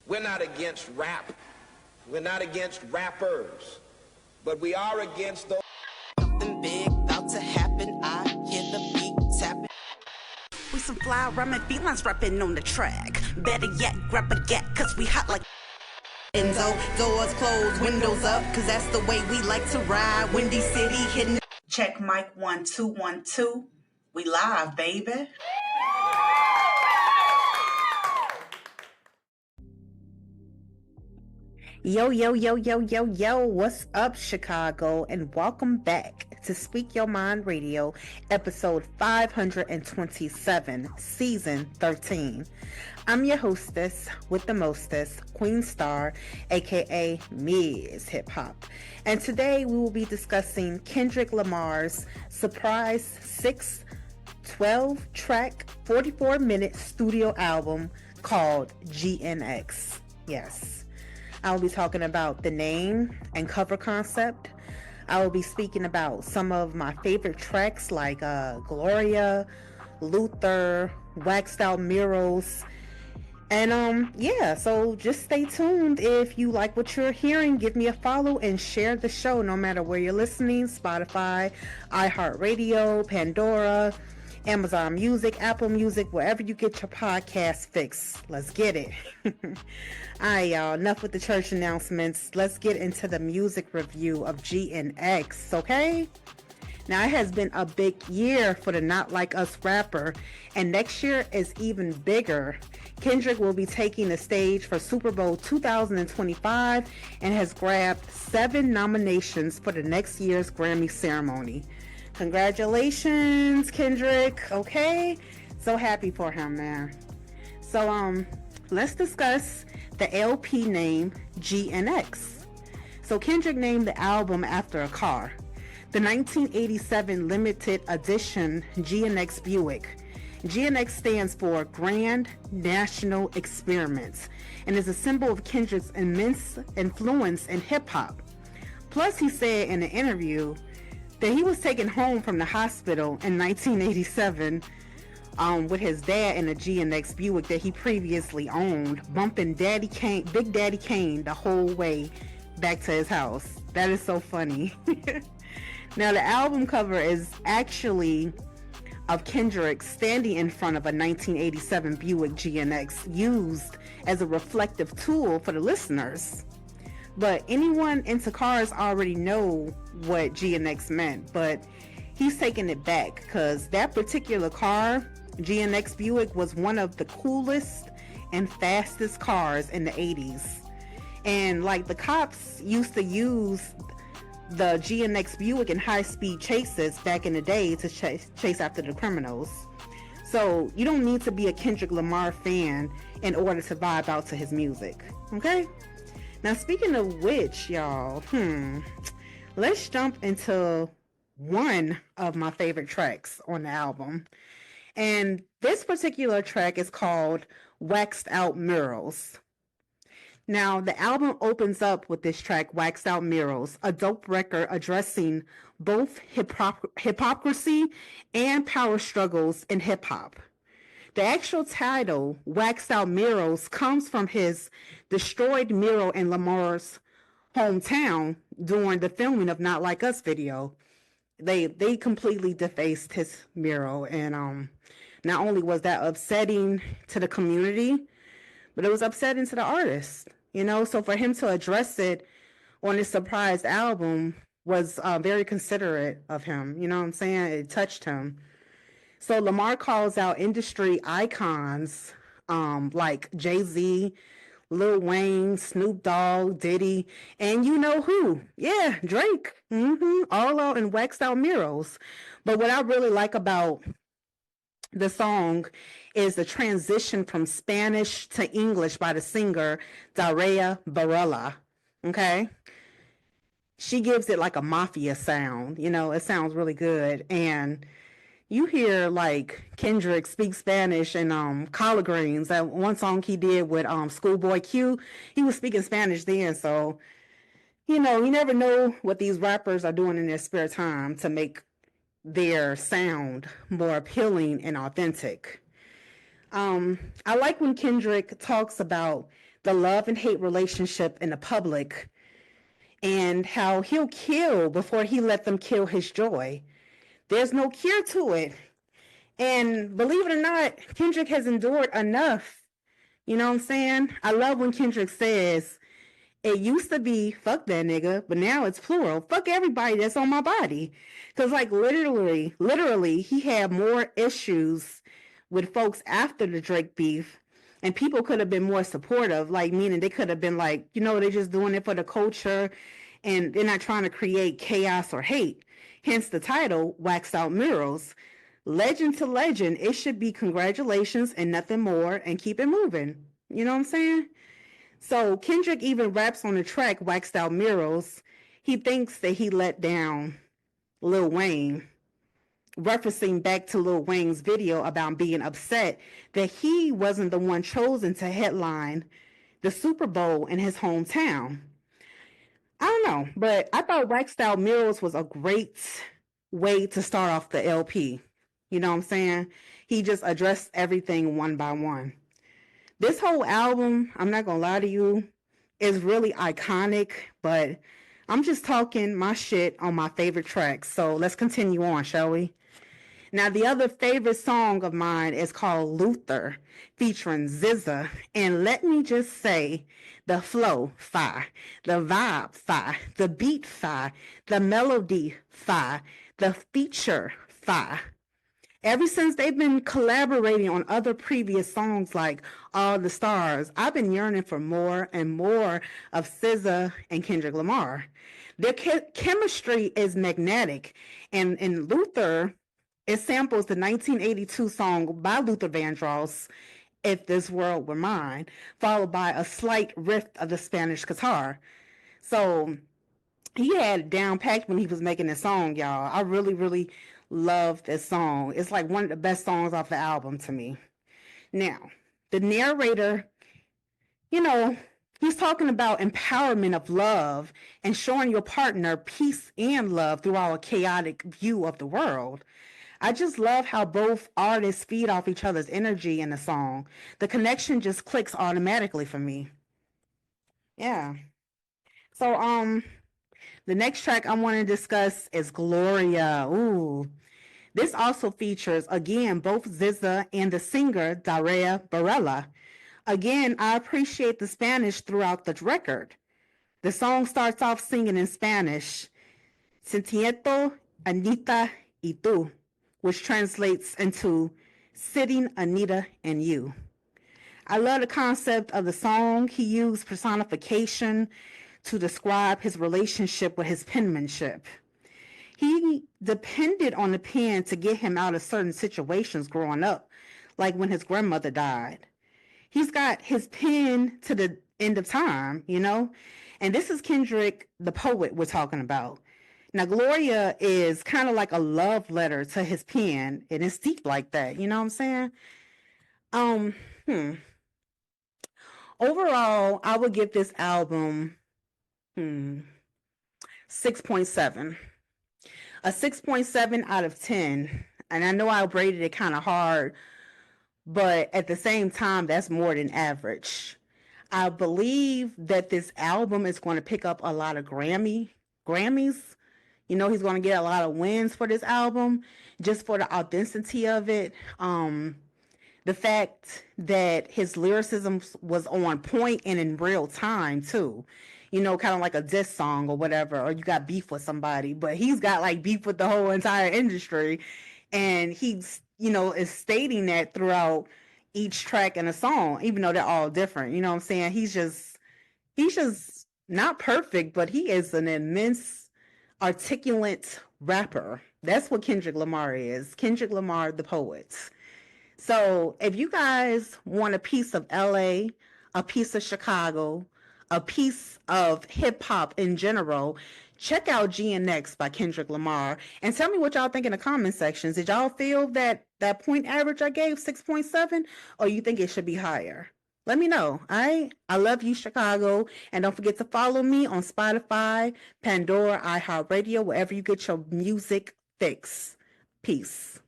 We're not against rap. We're not against rappers. But we are against those. Something big about to happen. I hear the beat tapping. We some fly ramen felines rapping on the track. Better yet, grab a gat, cause we hot like Enzo. Doors closed, windows up, cause that's the way we like to ride. Windy City hitting. Check mic 1 2 1 2. We live, baby. Yo, yo, yo, yo, yo, yo, what's up, Chicago? And welcome back to Speak Your Mind Radio, episode 527, season 13. I'm your hostess with the mostest, Queen Star, aka Mzhiphop. And today we will be discussing Kendrick Lamar's surprise 12-track, 44-minute studio album called GNX. Yes. I will be talking about the name and cover concept. I will be speaking about some of my favorite tracks like Gloria, Luther, Wacced Out Murals. And so just stay tuned. If you like what you're hearing, give me a follow and share the show no matter where you're listening. Spotify, iHeartRadio, Pandora, Amazon Music, Apple Music, wherever you get your podcast fix. Let's get it. All right, y'all, enough with the church announcements. Let's get into the music review of GNX, okay? Now, it has been a big year for the Not Like Us rapper, and next year is even bigger. Kendrick will be taking the stage for Super Bowl 2025 and has grabbed 7 nominations for the next year's Grammy ceremony. Congratulations, Kendrick, okay? So happy for him, man. So, let's discuss the LP name GNX. So Kendrick named the album after a car, the 1987 limited edition GNX Buick. GNX stands for Grand National Experiments and is a symbol of Kendrick's immense influence in hip-hop. Plus, he said in an interview that he was taken home from the hospital in 1987 with his dad in a GNX Buick that he previously owned, bumping Big Daddy Kane the whole way back to his house. That is so funny. Now, the album cover is actually of Kendrick standing in front of a 1987 Buick GNX used as a reflective tool for the listeners. But anyone into cars already know what GNX meant, but he's taking it back because that particular car, GNX Buick, was one of the coolest and fastest cars in the 80s. And like the cops used to use the GNX Buick in high-speed chases back in the day to chase after the criminals. So you don't need to be a Kendrick Lamar fan in order to vibe out to his music, okay? Now, speaking of which, y'all, let's jump into one of my favorite tracks on the album. And this particular track is called Wacced Out Murals. Now, the album opens up with this track, Wacced Out Murals, a dope record addressing both hypocrisy and power struggles in hip-hop. The actual title, Wacced Out Murals, comes from his destroyed mural in Lamar's hometown during the filming of Not Like Us video. They completely defaced his mural, and not only was that upsetting to the community, but it was upsetting to the artist, you know? So for him to address it on his surprise album was very considerate of him, you know what I'm saying? It touched him. So Lamar calls out industry icons like Jay-Z, Lil Wayne, Snoop Dogg, Diddy, and you know who? Yeah, Drake. All out in Waxed Out Murals. But what I really like about the song is the transition from Spanish to English by the singer Daria Varela. Okay? She gives it like a mafia sound. You know, it sounds really good. And you hear like Kendrick speak Spanish and collard greens. That one song he did with Schoolboy Q, he was speaking Spanish then. So, you know, you never know what these rappers are doing in their spare time to make their sound more appealing and authentic. I like when Kendrick talks about the love and hate relationship in the public, and how he'll kill before he let them kill his joy. There's no cure to it. And believe it or not, Kendrick has endured enough. You know what I'm saying? I love when Kendrick says, it used to be fuck that nigga, but now it's plural. Fuck everybody that's on my body. Because like literally, he had more issues with folks after the Drake beef, and people could have been more supportive, like meaning they could have been like, you know, they're just doing it for the culture and they're not trying to create chaos or hate. Hence the title, Waxed Out Murals. Legend to legend, it should be congratulations and nothing more, and keep it moving. You know what I'm saying? So Kendrick even raps on the track Waxed Out Murals. He thinks that he let down Lil Wayne, referencing back to Lil Wayne's video about being upset that he wasn't the one chosen to headline the Super Bowl in his hometown. I don't know, but I thought Waxed Out Murals was a great way to start off the LP. You know what I'm saying? He just addressed everything one by one. This whole album, I'm not gonna lie to you, is really iconic, but I'm just talking my shit on my favorite tracks. So let's continue on, shall we? Now, the other favorite song of mine is called Luther, featuring SZA. And let me just say, the flow, fire, the vibe, fire, the beat, fire, the melody, fire, the feature, fire. Ever since they've been collaborating on other previous songs like All the Stars, I've been yearning for more and more of SZA and Kendrick Lamar. Their chemistry is magnetic, and in Luther, it samples the 1982 song by Luther Vandross, If This World Were Mine, followed by a slight riff of the Spanish guitar. So he had it down packed when he was making this song, y'all. I really love this song. It's like one of the best songs off the album to me. Now, the narrator, you know, he's talking about empowerment of love and showing your partner peace and love throughout a chaotic view of the world. I just love how both artists feed off each other's energy in the song. The connection just clicks automatically for me. Yeah. So, the next track I want to discuss is Gloria. Ooh. This also features, again, both SZA and the singer Daria Barella. Again, I appreciate the Spanish throughout the record. The song starts off singing in Spanish, Sintiendo Anita y tú, which translates into Sitting Anita and You. I love the concept of the song. He used personification to describe his relationship with his penmanship. He depended on the pen to get him out of certain situations growing up, like when his grandmother died. He's got his pen to the end of time, you know? And this is Kendrick, the poet, we're talking about. Now, Gloria is kind of like a love letter to his pen, and it's deep like that, you know what I'm saying? Overall, I would give this album 6.7. A 6.7 out of 10. And I know I rated it kind of hard, but at the same time, that's more than average. I believe that this album is going to pick up a lot of Grammys. You know, he's going to get a lot of wins for this album just for the authenticity of it. The fact that his lyricism was on point and in real time too. You know, kind of like a diss song or whatever, or you got beef with somebody, but he's got like beef with the whole entire industry. And he's, you know, is stating that throughout each track in a song, even though they're all different. You know what I'm saying? He's just not perfect, but he is an immense, articulate rapper. That's what Kendrick Lamar is. Kendrick Lamar, the poet. So if you guys want a piece of LA, a piece of Chicago, a piece of hip hop in general, check out GNX by Kendrick Lamar and tell me what y'all think in the comment sections. Did y'all feel that point average I gave 6.7, or you think it should be higher? Let me know. I love you, Chicago. And don't forget to follow me on Spotify, Pandora, iHeartRadio, wherever you get your music fix. Peace.